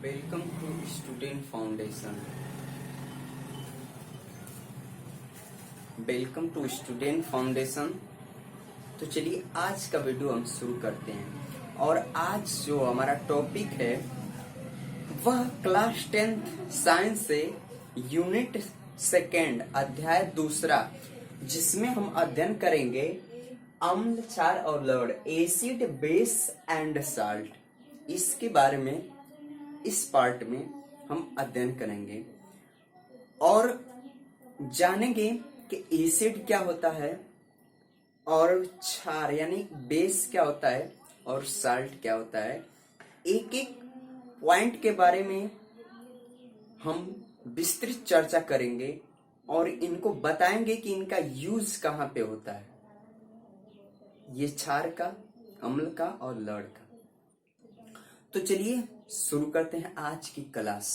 Welcome to student foundation. Welcome to student foundation. तो चलिए आज का वीडियो हम शुरू करते हैं। और आज जो हमारा टॉपिक है वह क्लास 10th साइंस से यूनिट सेकेंड अध्याय दूसरा, जिसमें हम अध्ययन करेंगे अम्ल, क्षार और लवण, एसिड, बेस एंड साल्ट। इसके बारे में इस पार्ट में हम अध्ययन करेंगे और जानेंगे कि एसिड क्या होता है और क्षार यानी बेस क्या होता है और साल्ट क्या होता है। एक एक पॉइंट के बारे में हम विस्तृत चर्चा करेंगे और इनको बताएंगे कि इनका यूज कहाँ पे होता है, ये क्षार का, अम्ल का और लवण का। तो चलिए शुरू करते हैं आज की क्लास।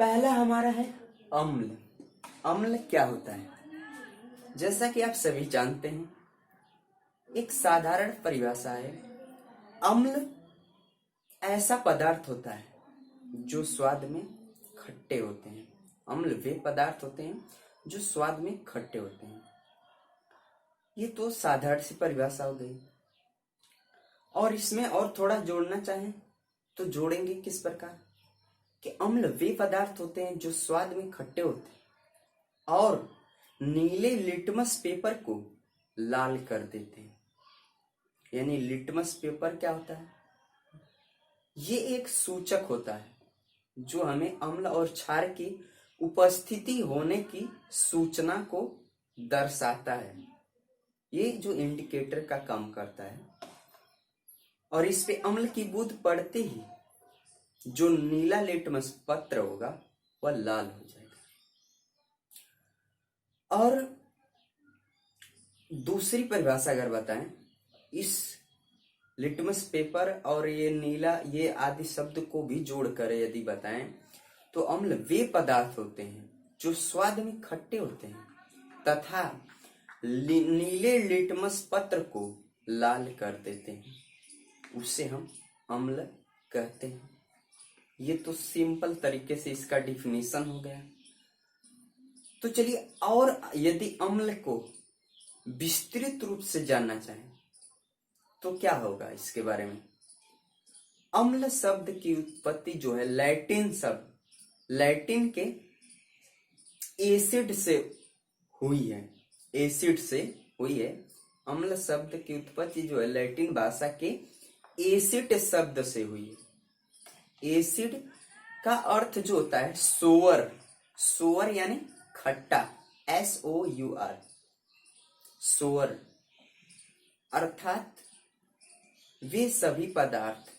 पहला हमारा है अम्ल। अम्ल क्या होता है? जैसा कि आप सभी जानते हैं, एक साधारण परिभाषा है, अम्ल ऐसा पदार्थ होता है जो स्वाद में खट्टे होते हैं। अम्ल वे पदार्थ होते हैं जो स्वाद में खट्टे होते हैं। ये तो साधारण सी परिभाषा हो गई। और इसमें और थोड़ा जोड़ना चाहें तो जोड़ेंगे किस प्रकार कि अम्ल वे पदार्थ होते हैं जो स्वाद में खट्टे होते हैं और नीले लिटमस पेपर को लाल कर देते हैं। यानी लिटमस पेपर क्या होता है? ये एक सूचक होता है जो हमें अम्ल और क्षार की उपस्थिति होने की सूचना को दर्शाता है। ये जो इंडिकेटर का काम करता है और इस पे अम्ल की बूंद पड़ते ही जो नीला लिटमस पत्र होगा वह लाल हो जाएगा। और दूसरी परिभाषा अगर बताएं, इस लिटमस पेपर और ये नीला, ये आदि शब्द को भी जोड़कर यदि बताएं तो अम्ल वे पदार्थ होते हैं जो स्वाद में खट्टे होते हैं तथा नीले लिटमस पत्र को लाल कर देते हैं। उसे हम अम्ल कहते हैं। ये तो सिंपल तरीके से इसका डिफिनीशन हो गया। तो चलिए, और यदि अम्ल को विस्तृत रूप से जानना चाहें तो क्या होगा इसके बारे में। अम्ल शब्द की उत्पत्ति जो है लैटिन शब्द, लैटिन के एसिड से हुई है। एसिड से हुई है। अम्ल शब्द की उत्पत्ति जो है लैटिन भाषा के एसिड शब्द से हुई है। एसिड का अर्थ जो होता है सोअर, सोअर यानी खट्टा, SOUR, सोअर, अर्थात वे सभी पदार्थ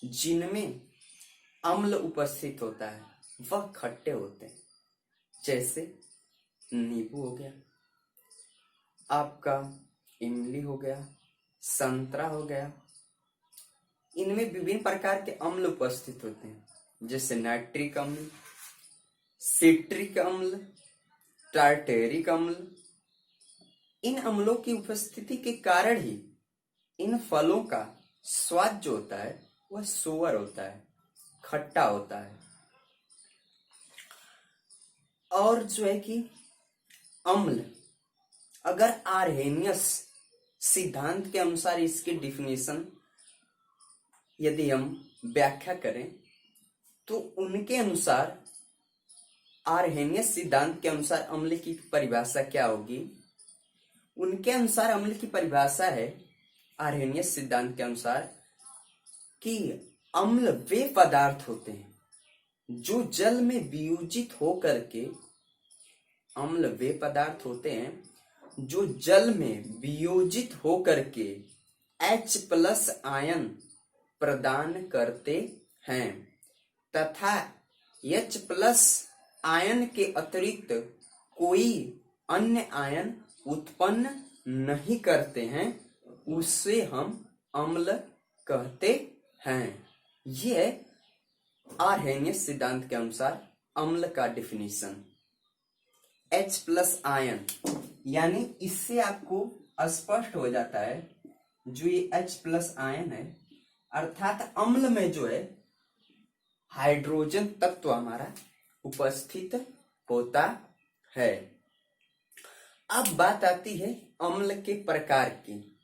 जिनमें अम्ल उपस्थित होता है वह खट्टे होते हैं। जैसे नींबू हो गया, आपका इमली हो गया, संतरा हो गया। इनमें विभिन्न प्रकार के अम्ल उपस्थित होते हैं, जैसे नाइट्रिक अम्ल, सिट्रिक अम्ल, टार्टेरिक अम्ल। इन अम्लों की उपस्थिति के कारण ही इन फलों का स्वाद जो होता है वह सोअर होता है, खट्टा होता है। और जो है कि अम्ल, अगर आर्हेनियस सिद्धांत के अनुसार इसकी डिफिनेशन यदि हम व्याख्या करें तो उनके अनुसार, आर्हेनियस सिद्धांत के अनुसार अम्ल की परिभाषा क्या होगी? उनके अनुसार अम्ल की परिभाषा है, आर्हेनियस सिद्धांत के अनुसार, कि अम्ल वे पदार्थ होते हैं जो जल में वियोजित होकर के, अम्ल वे पदार्थ होते हैं जो जल में वियोजित होकर के H+ आयन प्रदान करते हैं तथा H+ आयन के अतिरिक्त कोई अन्य आयन उत्पन्न नहीं करते हैं, उसे हम अम्ल कहते हैं। यह आर्हेनियस सिद्धांत के अनुसार अम्ल का डिफिनीशन। H+ आयन यानी इससे आपको स्पष्ट हो जाता है जो ये H+ आयन है, अर्थात अम्ल में जो है हाइड्रोजन तत्व हमारा उपस्थित होता है। अब बात आती है अम्ल के प्रकार की,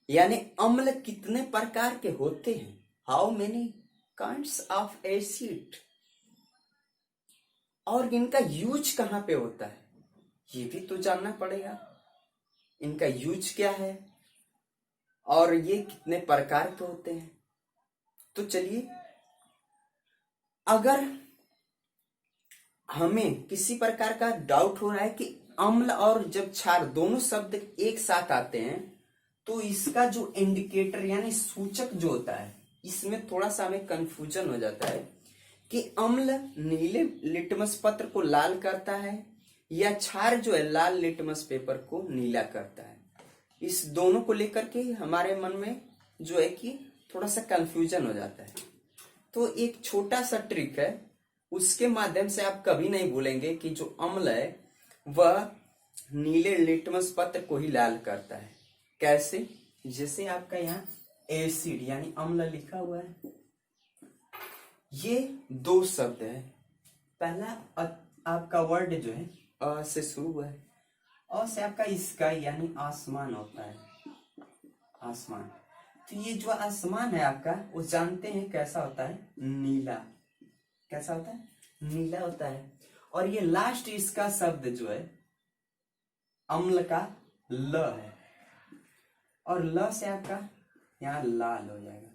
यानी अम्ल कितने प्रकार के होते हैं, how many kinds of acid, और इनका यूज कहां पे होता है ये भी तो जानना पड़ेगा। इनका यूज क्या है और ये कितने प्रकार के होते हैं। तो चलिए, अगर हमें किसी प्रकार का डाउट हो रहा है कि अम्ल और जब क्षार दोनों शब्द एक साथ आते हैं तो इसका जो इंडिकेटर यानी सूचक जो होता है, इसमें थोड़ा सा हमें कंफ्यूजन हो जाता है कि अम्ल नीले लिटमस पत्र को लाल करता है या क्षार जो है लाल लिटमस पेपर को नीला करता है। इस दोनों को लेकर के हमारे मन में जो है कि थोड़ा सा कंफ्यूजन हो जाता है। तो एक छोटा सा ट्रिक है, उसके माध्यम से आप कभी नहीं भूलेंगे कि जो अम्ल है वह नीले लिटमस पत्र को ही लाल करता है। कैसे? जैसे आपका यहाँ एसिड यानी अम्ल लिखा हुआ है, ये दो शब्द है। पहला आपका वर्ड जो है अ से शुरू हुआ है, अ से आपका इसका यानी आसमान होता है, आसमान। तो ये जो आसमान है आपका, वो जानते हैं कैसा होता है, नीला। कैसा होता है? नीला होता है। और ये लास्ट इसका शब्द जो है अम्ल का ल है, और ल से आपका यहाँ लाल हो जाएगा।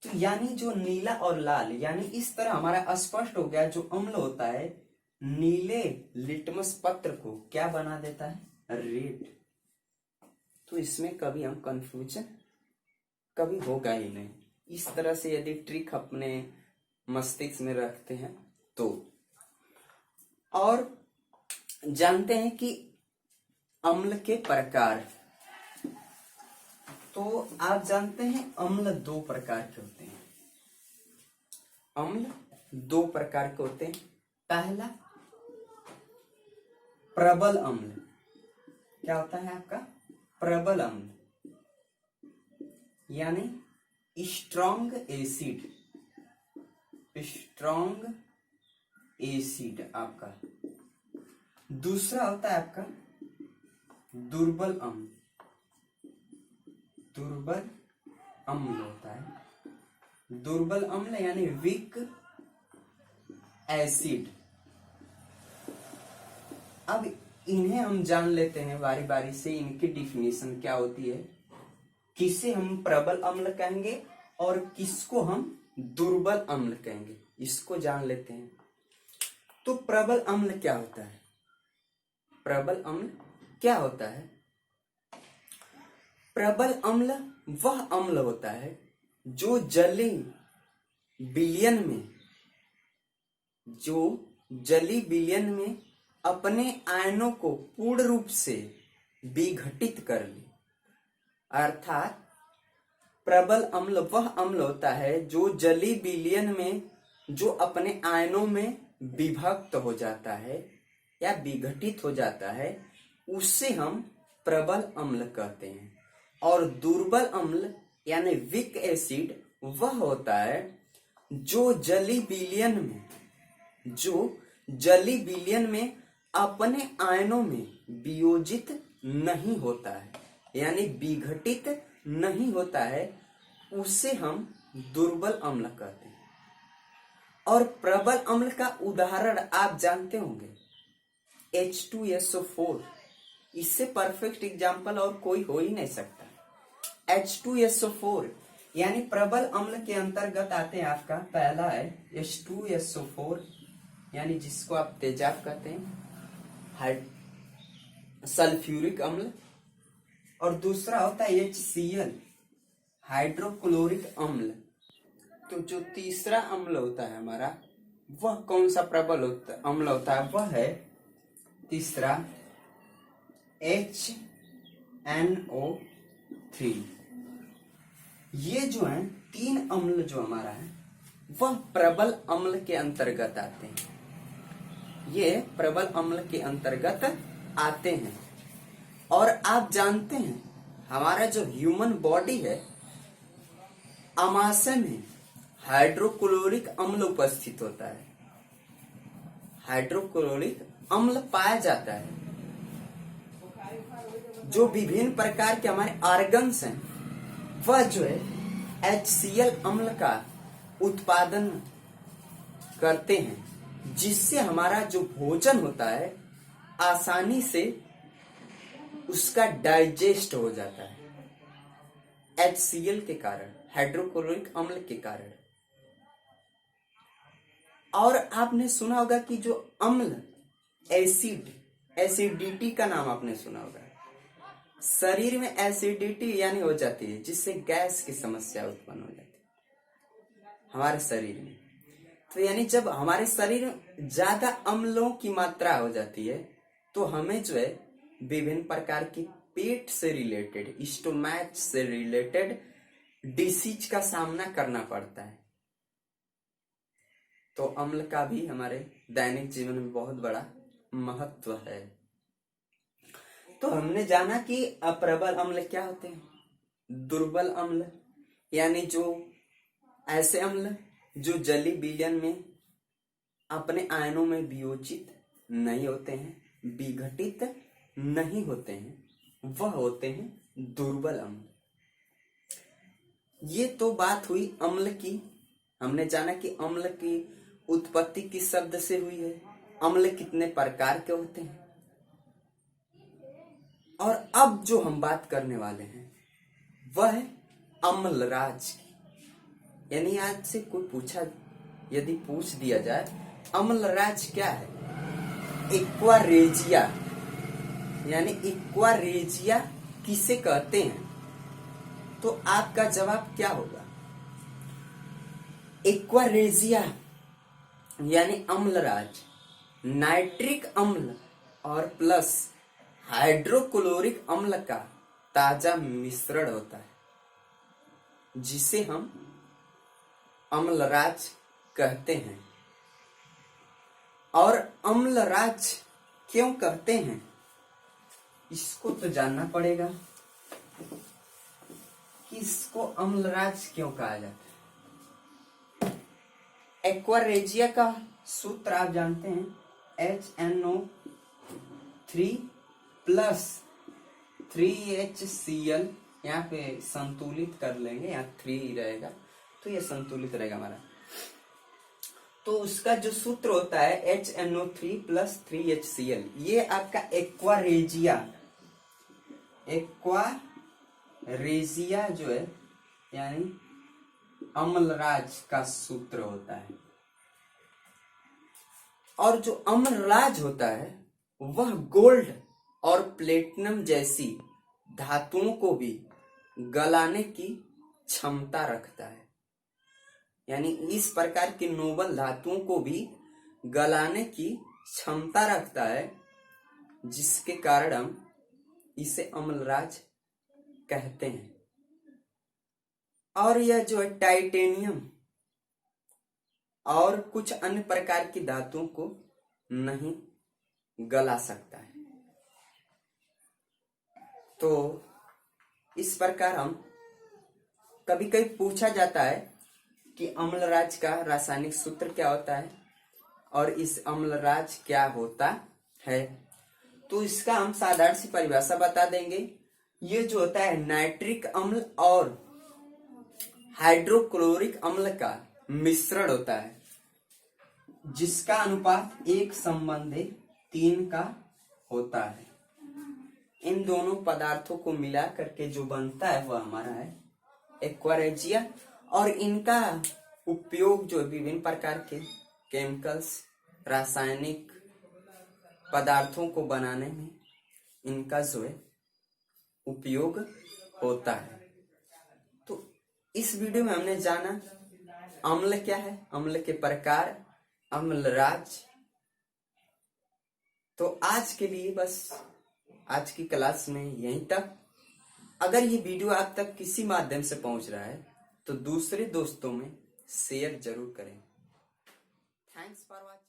तो यानी जो नीला और लाल, यानी इस तरह हमारा स्पष्ट हो गया जो अम्ल होता है नीले लिटमस पत्र को क्या बना देता है, रेड। तो इसमें कभी हम कंफ्यूजन कभी होगा ही नहीं। इस तरह से यदि ट्रिक अपने मस्तिष्क में रखते हैं तो। और जानते हैं कि अम्ल के प्रकार, तो आप जानते हैं अम्ल दो प्रकार के होते हैं। अम्ल दो प्रकार के होते हैं। पहला प्रबल अम्ल। क्या होता है आपका? प्रबल अम्ल यानी स्ट्रॉन्ग एसिड, स्ट्रॉन्ग एसिड आपका। दूसरा होता है आपका दुर्बल अम्ल, दुर्बल अम्ल होता है। दुर्बल अम्ल यानी वीक एसिड। अब इन्हें हम जान लेते हैं बारी बारी से, इनकी डिफिनेशन क्या होती है, किसे हम प्रबल अम्ल कहेंगे और किसको हम दुर्बल अम्ल कहेंगे, इसको जान लेते हैं। तो प्रबल अम्ल क्या होता है? प्रबल अम्ल क्या होता है? प्रबल अम्ल वह अम्ल होता है जो जली विलयन में अपने आयनों को पूर्ण रूप से विघटित कर ले। अर्थात प्रबल अम्ल वह अम्ल होता है जो जली विलयन में जो अपने आयनों में विभक्त हो जाता है या विघटित हो जाता है, उससे हम प्रबल अम्ल कहते हैं। और दुर्बल अम्ल यानी वीक एसिड वह होता है जो जली विलयन में अपने आयनों में वियोजित नहीं होता है, यानी विघटित नहीं होता है, उसे हम दुर्बल अम्ल कहते हैं। और प्रबल अम्ल का उदाहरण आप जानते होंगे, H2SO4। इससे परफेक्ट एग्जाम्पल और कोई हो ही नहीं सकता। H2SO4 यानी प्रबल अम्ल के अंतर्गत आते हैं आपका पहला है H2SO4 यानी जिसको आप तेजाब कहते हैं, सल्फ्यूरिक अम्ल। और दूसरा होता है HCl, हाइड्रोक्लोरिक अम्ल। तो जो तीसरा अम्ल होता है हमारा, वह कौन सा प्रबल अम्ल होता है? वह है तीसरा HNO3। ये जो है तीन अम्ल जो हमारा है वह प्रबल अम्ल के अंतर्गत आते हैं, ये प्रबल अम्ल के अंतर्गत आते हैं। और आप जानते हैं हमारा जो ह्यूमन बॉडी है, अमाशय में हाइड्रोक्लोरिक अम्ल उपस्थित होता है, हाइड्रोक्लोरिक अम्ल पाया जाता है। जो विभिन्न प्रकार के हमारे ऑर्गन्स हैं वह जो है HCl अम्ल का उत्पादन करते हैं, जिससे हमारा जो भोजन होता है आसानी से उसका डाइजेस्ट हो जाता है, HCl के कारण, हाइड्रोक्लोरिक अम्ल के कारण। और आपने सुना होगा कि जो अम्ल, एसिडिटी का नाम आपने सुना होगा। शरीर में एसिडिटी यानी हो जाती है, जिससे गैस की समस्या उत्पन्न हो जाती है हमारे शरीर में। तो यानी जब हमारे शरीर में ज्यादा अम्लों की मात्रा हो जाती है तो हमें जो है विभिन्न प्रकार की पेट से रिलेटेड, स्टोमैच से रिलेटेड डिसीज का सामना करना पड़ता है। तो अम्ल का भी हमारे दैनिक जीवन में बहुत बड़ा महत्व है। तो हमने जाना कि अप्रबल अम्ल क्या होते हैं, दुर्बल अम्ल यानी जो ऐसे अम्ल जो जलीय विलयन में अपने आयनों में वियोजित नहीं होते हैं, विघटित नहीं होते हैं, वह होते हैं दुर्बल अम्ल। ये तो बात हुई अम्ल की। हमने जाना कि अम्ल की उत्पत्ति किस शब्द से हुई है, अम्ल कितने प्रकार के होते हैं। और अब जो हम बात करने वाले हैं वह है अम्लराज की। यानी आज से कोई पूछा, यदि पूछ दिया जाए अम्लराज क्या है, एक्वारेजिया, यानी एक्वारेजिया किसे कहते हैं, तो आपका जवाब क्या होगा? एक्वारेजिया यानी अम्लराज नाइट्रिक अम्ल और प्लस हाइड्रोक्लोरिक अम्ल का ताजा मिश्रण होता है, जिसे हम अम्लराज कहते हैं। और अम्लराज क्यों कहते हैं, इसको तो जानना पड़ेगा कि इसको अम्लराज क्यों कहा जाता है। एक्वारेजिया का सूत्र आप जानते हैं, HNO3 प्लस 3HCl, यहाँ पे संतुलित कर लेंगे, यहाँ 3 रहेगा तो ये संतुलित रहेगा हमारा। तो उसका जो सूत्र होता है HNO3 प्लस 3HCl, ये आपका एक्वारेजिया जो है यानी अम्लराज का सूत्र होता है। और जो अम्लराज होता है वह गोल्ड और प्लेटिनम जैसी धातुओं को भी गलाने की क्षमता रखता है। यानी इस प्रकार की नोबल धातुओं को भी गलाने की क्षमता रखता है, जिसके कारण हम इसे अम्लराज कहते हैं। और यह जो है टाइटेनियम और कुछ अन्य प्रकार की धातुओं को नहीं गला सकता है। तो इस प्रकार हम कभी कभी पूछा जाता है कि अम्लराज का रासायनिक सूत्र क्या होता है और इस अम्लराज क्या होता है। तो इसका हम साधारण सी परिभाषा बता देंगे। ये जो होता है नाइट्रिक अम्ल और हाइड्रोक्लोरिक अम्ल का मिश्रण होता है, जिसका अनुपात 1:3 का होता है। इन दोनों पदार्थों को मिला करके जो बनता है वह हमारा है एक्वारेजिया। और इनका उपयोग जो विभिन्न प्रकार के केमिकल्स, रासायनिक पदार्थों को बनाने में इनका जो है उपयोग होता है। तो इस वीडियो में हमने जाना अम्ल क्या है, अम्ल के प्रकार, अम्लराज। तो आज के लिए बस आज की क्लास में यहीं तक। अगर ये वीडियो आप तक किसी माध्यम से पहुंच रहा है तो दूसरे दोस्तों में शेयर जरूर करें। Thanks for watching.